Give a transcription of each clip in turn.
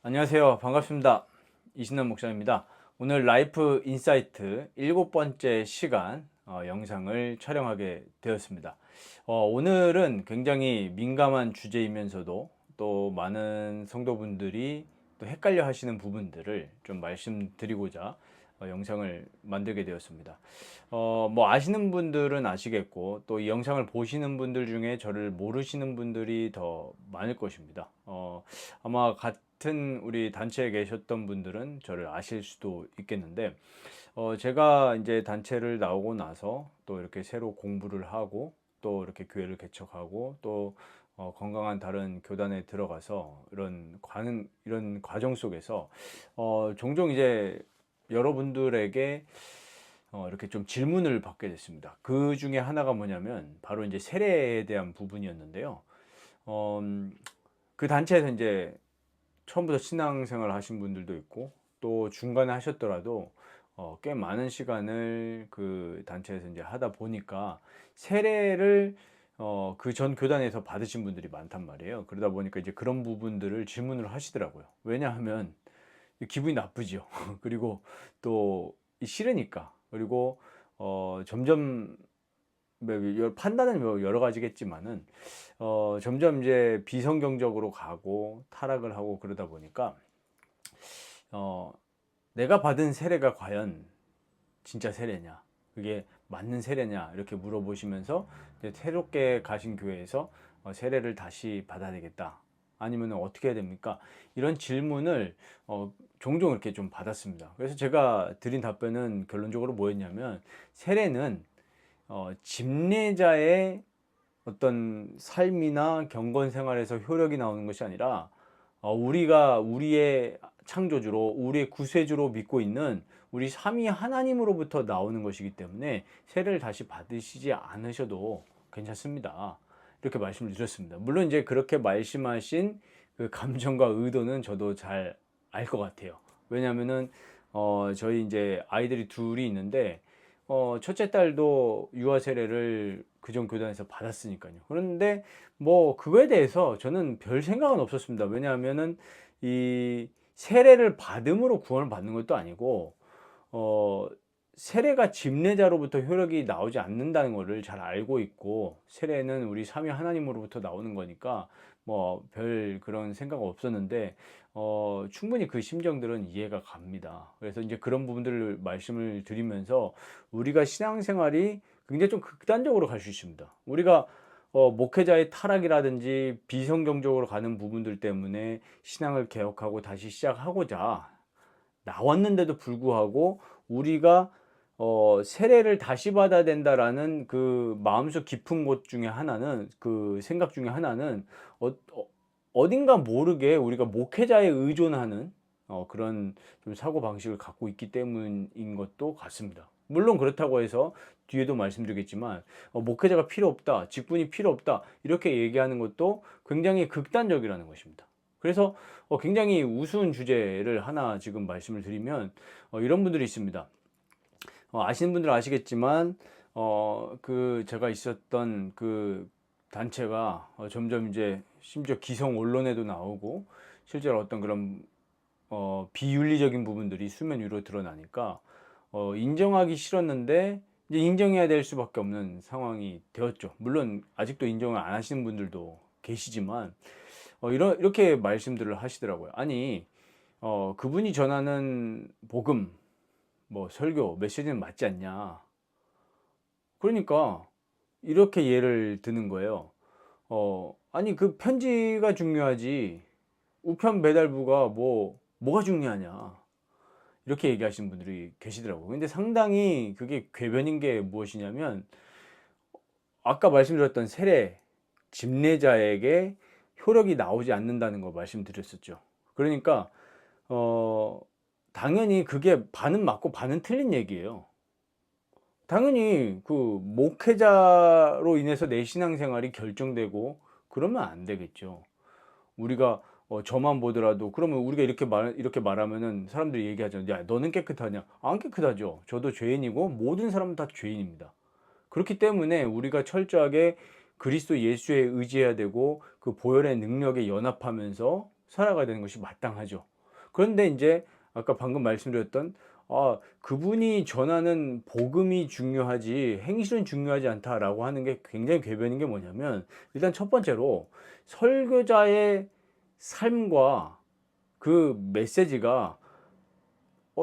안녕하세요. 반갑습니다. 이신남 목사입니다. 오늘 라이프 인사이트 7번째 시간 영상을 촬영하게 되었습니다. 오늘은 굉장히 민감한 주제이면서도 또 많은 성도분들이 또 헷갈려 하시는 부분들을 좀 말씀드리고자 영상을 만들게 되었습니다. 뭐 아시는 분들은 아시겠고 또 이 영상을 보시는 분들 중에 저를 모르시는 분들이 더 많을 것입니다. 아마 같은 우리 단체에 계셨던 분들은 저를 아실 수도 있겠는데, 제가 이제 단체를 나오고 나서 또 이렇게 새로 공부를 하고 또 이렇게 교회를 개척하고 또 건강한 다른 교단에 들어가서 이런 과정 속에서 종종 이제 여러분들에게 이렇게 좀 질문을 받게 됐습니다. 그 중에 하나가 뭐냐면 바로 이제 세례에 대한 부분이었는데요. 어, 그 단체에서 이제 처음부터 신앙생활 하신 분들도 있고 또 중간에 하셨더라도 꽤 많은 시간을 그 단체에서 이제 하다 보니까 세례를 그 전 교단에서 받으신 분들이 많단 말이에요. 그러다 보니까 이제 그런 부분들을 질문을 하시더라고요. 왜냐하면 기분이 나쁘죠. 그리고 또 싫으니까. 그리고 점점 판단은 뭐 여러 가지겠지만은 점점 이제 비성경적으로 가고 타락을 하고 그러다 보니까 어, 내가 받은 세례가 과연 진짜 세례냐, 그게 맞는 세례냐 이렇게 물어보시면서 이제 새롭게 가신 교회에서 세례를 다시 받아야 되겠다. 아니면 어떻게 해야 됩니까? 이런 질문을 종종 이렇게 좀 받았습니다. 그래서 제가 드린 답변은 결론적으로 뭐였냐면 세례는 집례자의 어떤 삶이나 경건 생활에서 효력이 나오는 것이 아니라 우리가 우리의 창조주로 우리의 구세주로 믿고 있는 우리 삼위 하나님으로부터 나오는 것이기 때문에 세례를 다시 받으시지 않으셔도 괜찮습니다. 이렇게 말씀을 드렸습니다. 물론 이제 그렇게 말씀하신 그 감정과 의도는 저도 잘 알 것 같아요. 왜냐하면은 저희 이제 아이들이 둘이 있는데 첫째 딸도 유아 세례를 그전 교단에서 받았으니까요. 그런데 뭐 그거에 대해서 저는 별 생각은 없었습니다. 왜냐하면은 이 세례를 받음으로 구원을 받는 것도 아니고 어 세례가 집례자로부터 효력이 나오지 않는다는 것을 잘 알고 있고, 세례는 우리 삼위 하나님으로부터 나오는 거니까 뭐 별 그런 생각 없었는데 충분히 그 심정들은 이해가 갑니다. 그래서 이제 그런 부분들을 말씀을 드리면서 우리가 신앙생활이 굉장히 좀 극단적으로 갈 수 있습니다. 우리가 목회자의 타락이라든지 비성경적으로 가는 부분들 때문에 신앙을 개혁하고 다시 시작하고자 나왔는데도 불구하고 우리가 세례를 다시 받아야 된다라는 그 마음속 깊은 곳 중에 하나는, 그 생각 중에 하나는 어딘가 모르게 우리가 목회자에 의존하는 그런 좀 사고 방식을 갖고 있기 때문인 것도 같습니다. 물론 그렇다고 해서 뒤에도 말씀드리겠지만 목회자가 필요 없다, 직분이 필요 없다 이렇게 얘기하는 것도 굉장히 극단적이라는 것입니다. 그래서 굉장히 우스운 주제를 하나 지금 말씀을 드리면 이런 분들이 있습니다. 아시는 분들은 아시겠지만 그 제가 있었던 그 단체가 점점 이제 심지어 기성 언론에도 나오고 실제로 어떤 그런 비윤리적인 부분들이 수면 위로 드러나니까 인정하기 싫었는데 이제 인정해야 될 수밖에 없는 상황이 되었죠. 물론 아직도 인정을 안 하시는 분들도 계시지만 이렇게 말씀들을 하시더라고요. 아니 그분이 전하는 복음, 뭐 설교, 메시지는 맞지 않냐. 그러니까 이렇게 예를 드는 거예요. 아니 그 편지가 중요하지 우편 배달부가 뭐가 중요하냐. 이렇게 얘기하시는 분들이 계시더라고요. 근데 상당히 그게 궤변인 게 무엇이냐면 아까 말씀드렸던 세례, 집례자에게 효력이 나오지 않는다는 거 말씀드렸었죠. 그러니까 어 당연히 그게 반은 맞고 반은 틀린 얘기예요. 당연히 그 목회자로 인해서 내 신앙생활이 결정되고 그러면 안 되겠죠. 우리가 저만 보더라도 그러면 우리가 이렇게 말하면은 사람들이 얘기하잖아요. 야, 너는 깨끗하냐? 안 깨끗하죠. 저도 죄인이고 모든 사람은 다 죄인입니다. 그렇기 때문에 우리가 철저하게 그리스도 예수에 의지해야 되고 그 보혈의 능력에 연합하면서 살아가야 되는 것이 마땅하죠. 그런데 이제 아까 방금 말씀드렸던 그분이 전하는 복음이 중요하지 행실은 중요하지 않다라고 하는 게 굉장히 궤변인 게 뭐냐면, 일단 첫 번째로 설교자의 삶과 그 메시지가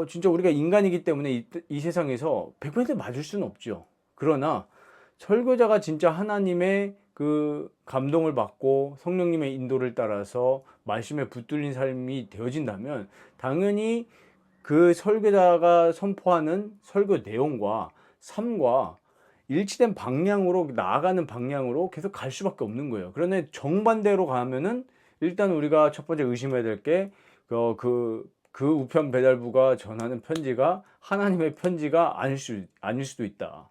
진짜 우리가 인간이기 때문에 이 세상에서 100% 맞을 수는 없죠. 그러나 설교자가 진짜 하나님의 그 감동을 받고 성령님의 인도를 따라서 말씀에 붙들린 삶이 되어진다면, 당연히 그 설교자가 선포하는 설교 내용과 삶과 일치된 방향으로 나아가는 방향으로 계속 갈 수밖에 없는 거예요. 그런데 정반대로 가면은 일단 우리가 첫 번째 의심해야 될 게 그 우편 배달부가 전하는 편지가 하나님의 편지가 아닐 수도 있다.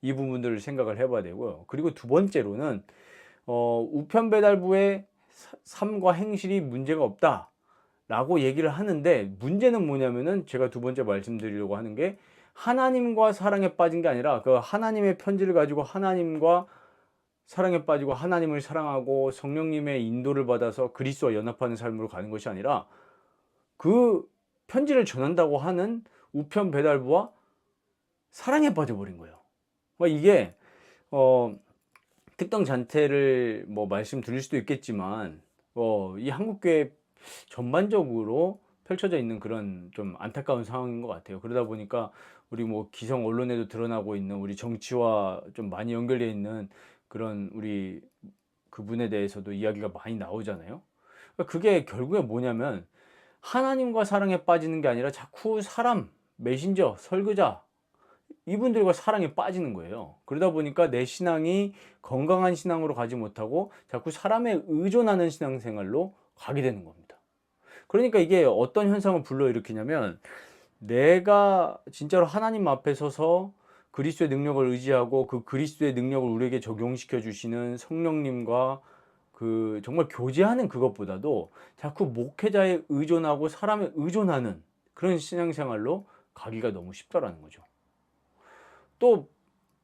이 부분들을 생각을 해봐야 되고요. 그리고 두 번째로는 우편 배달부의 삶과 행실이 문제가 없다라고 얘기를 하는데, 문제는 뭐냐면은 제가 두 번째 말씀드리려고 하는 게, 하나님과 사랑에 빠진 게 아니라 그 하나님의 편지를 가지고 하나님과 사랑에 빠지고 하나님을 사랑하고 성령님의 인도를 받아서 그리스도와 연합하는 삶으로 가는 것이 아니라, 그 편지를 전한다고 하는 우편 배달부와 사랑에 빠져버린 거예요. 이게 특정 잔태를 뭐 말씀드릴 수도 있겠지만 이 한국교회 전반적으로 펼쳐져 있는 그런 좀 안타까운 상황인 것 같아요. 그러다 보니까 우리 뭐 기성 언론에도 드러나고 있는, 우리 정치와 좀 많이 연결되어 있는 그런 우리 그분에 대해서도 이야기가 많이 나오잖아요. 그게 결국에 뭐냐면, 하나님과 사랑에 빠지는 게 아니라 자꾸 사람, 메신저, 설교자 이분들과 사랑에 빠지는 거예요. 그러다 보니까 내 신앙이 건강한 신앙으로 가지 못하고 자꾸 사람에 의존하는 신앙생활로 가게 되는 겁니다. 그러니까 이게 어떤 현상을 불러일으키냐면, 내가 진짜로 하나님 앞에 서서 그리스도의 능력을 의지하고 그 그리스도의 능력을 우리에게 적용시켜 주시는 성령님과 그 정말 교제하는 그것보다도 자꾸 목회자에 의존하고 사람에 의존하는 그런 신앙생활로 가기가 너무 쉽다라는 거죠. 또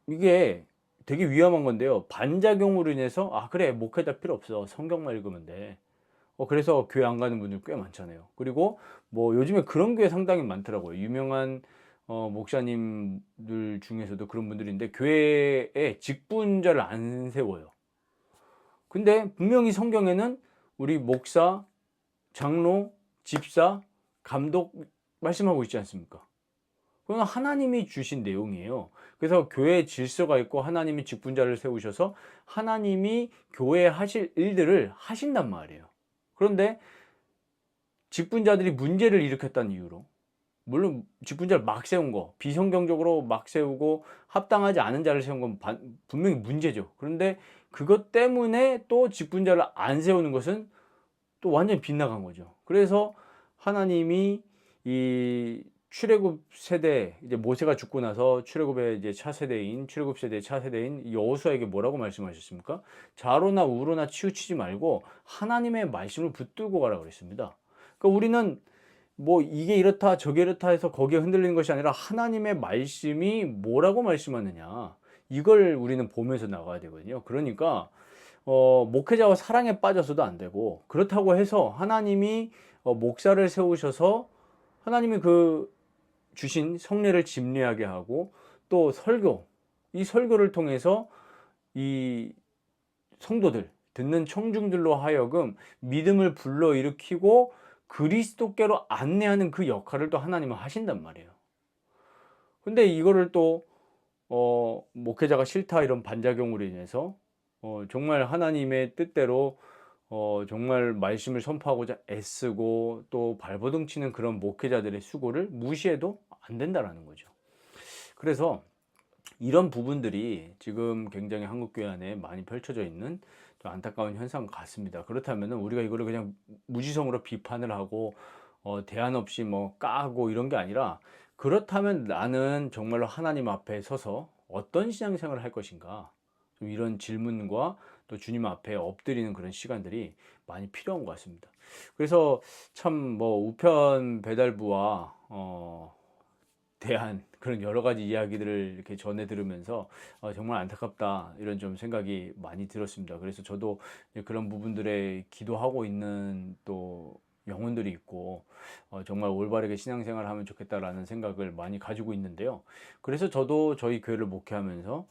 이게 되게 위험한 건데요. 반작용으로 인해서 그래, 목회자 필요 없어, 성경만 읽으면 돼. 그래서 교회 안 가는 분들 꽤 많잖아요. 그리고 뭐 요즘에 그런 교회 상당히 많더라고요. 유명한 목사님들 중에서도 그런 분들인데, 교회에 직분자를 안 세워요. 근데 분명히 성경에는 우리 목사, 장로, 집사, 감독 말씀하고 있지 않습니까? 그건 하나님이 주신 내용이에요. 그래서 교회에 질서가 있고 하나님이 직분자를 세우셔서 하나님이 교회에 하실 일들을 하신단 말이에요. 그런데 직분자들이 문제를 일으켰다는 이유로, 물론 직분자를 막 세운 거, 비성경적으로 막 세우고 합당하지 않은 자를 세운 건 분명히 문제죠. 그런데 그것 때문에 또 직분자를 안 세우는 것은 또 완전히 빗나간 거죠. 그래서 하나님이 이 출애굽 세대, 이제 모세가 죽고 나서 출애굽의 이제 출애굽 세대의 차세대인 여호수아에게 뭐라고 말씀하셨습니까? 좌로나 우로나 치우치지 말고 하나님의 말씀을 붙들고 가라 그랬습니다. 그러니까 우리는 뭐 이게 이렇다 저게 이렇다 해서 거기에 흔들리는 것이 아니라, 하나님의 말씀이 뭐라고 말씀하느냐, 이걸 우리는 보면서 나가야 되거든요. 그러니까 목회자와 사랑에 빠져서도 안 되고, 그렇다고 해서 하나님이 목사를 세우셔서 하나님이 그 주신 성례를 집례하게 하고, 또 이 설교를 통해서 이 성도들, 듣는 청중들로 하여금 믿음을 불러일으키고 그리스도께로 안내하는 그 역할을 또 하나님은 하신단 말이에요. 근데 이거를 또 목회자가 싫다 이런 반작용으로 인해서 정말 하나님의 뜻대로 정말 말씀을 선포하고자 애쓰고 또 발버둥 치는 그런 목회자들의 수고를 무시해도 안 된다라는 거죠. 그래서 이런 부분들이 지금 굉장히 한국교회 안에 많이 펼쳐져 있는 좀 안타까운 현상 같습니다. 그렇다면 우리가 이거를 그냥 무지성으로 비판을 하고 대안 없이 뭐 까고 이런 게 아니라, 그렇다면 나는 정말로 하나님 앞에 서서 어떤 신앙생활을 할 것인가, 좀 이런 질문과 또 주님 앞에 엎드리는 그런 시간들이 많이 필요한 것 같습니다. 그래서 참 뭐 우편 배달부와 대한 그런 여러 가지 이야기들을 이렇게 전해 들으면서 정말 안타깝다 이런 좀 생각이 많이 들었습니다. 그래서 저도 그런 부분들에 기도하고 있는 또 영혼들이 있고 정말 올바르게 신앙생활을 하면 좋겠다라는 생각을 많이 가지고 있는데요. 그래서 저도 저희 교회를 목회하면서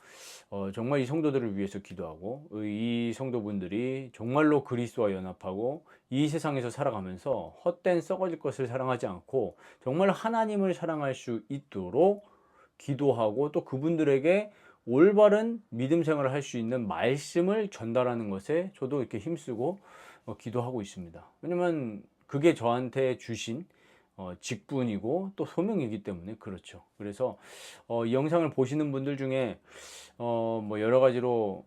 정말 이 성도들을 위해서 기도하고 이 성도분들이 정말로 그리스도와 연합하고 이 세상에서 살아가면서 헛된 썩어질 것을 사랑하지 않고 정말 하나님을 사랑할 수 있도록 기도하고 또 그분들에게 올바른 믿음 생활을 할 수 있는 말씀을 전달하는 것에 저도 이렇게 힘쓰고 기도하고 있습니다. 왜냐면 그게 저한테 주신 직분이고 또 소명이기 때문에 그렇죠. 그래서 이 영상을 보시는 분들 중에 뭐 여러 가지로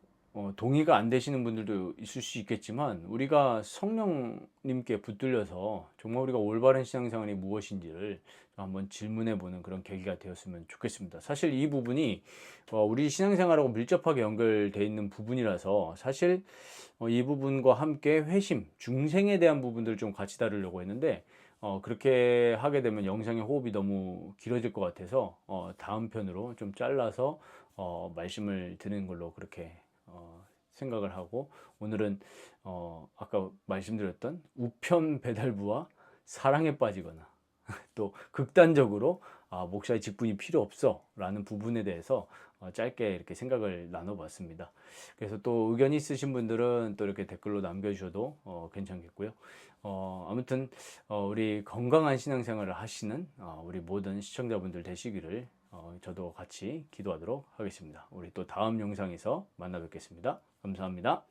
동의가 안 되시는 분들도 있을 수 있겠지만 우리가 성령님께 붙들려서 정말 우리가 올바른 신앙생활이 무엇인지를 한번 질문해 보는 그런 계기가 되었으면 좋겠습니다. 사실 이 부분이 우리 신앙생활하고 밀접하게 연결되어 있는 부분이라서 사실 이 부분과 함께 회심, 중생에 대한 부분들을 좀 같이 다루려고 했는데 그렇게 하게 되면 영상의 호흡이 너무 길어질 것 같아서 다음 편으로 좀 잘라서 말씀을 드리는 걸로 그렇게 생각을 하고 오늘은 아까 말씀드렸던 우편 배달부와 사랑에 빠지거나 또 극단적으로 목사의 직분이 필요 없어 라는 부분에 대해서 짧게 이렇게 생각을 나눠봤습니다. 그래서 또 의견이 있으신 분들은 또 이렇게 댓글로 남겨주셔도 괜찮겠고요. 아무튼 우리 건강한 신앙생활을 하시는 우리 모든 시청자분들 되시기를 저도 같이 기도하도록 하겠습니다. 우리 또 다음 영상에서 만나 뵙겠습니다. 감사합니다.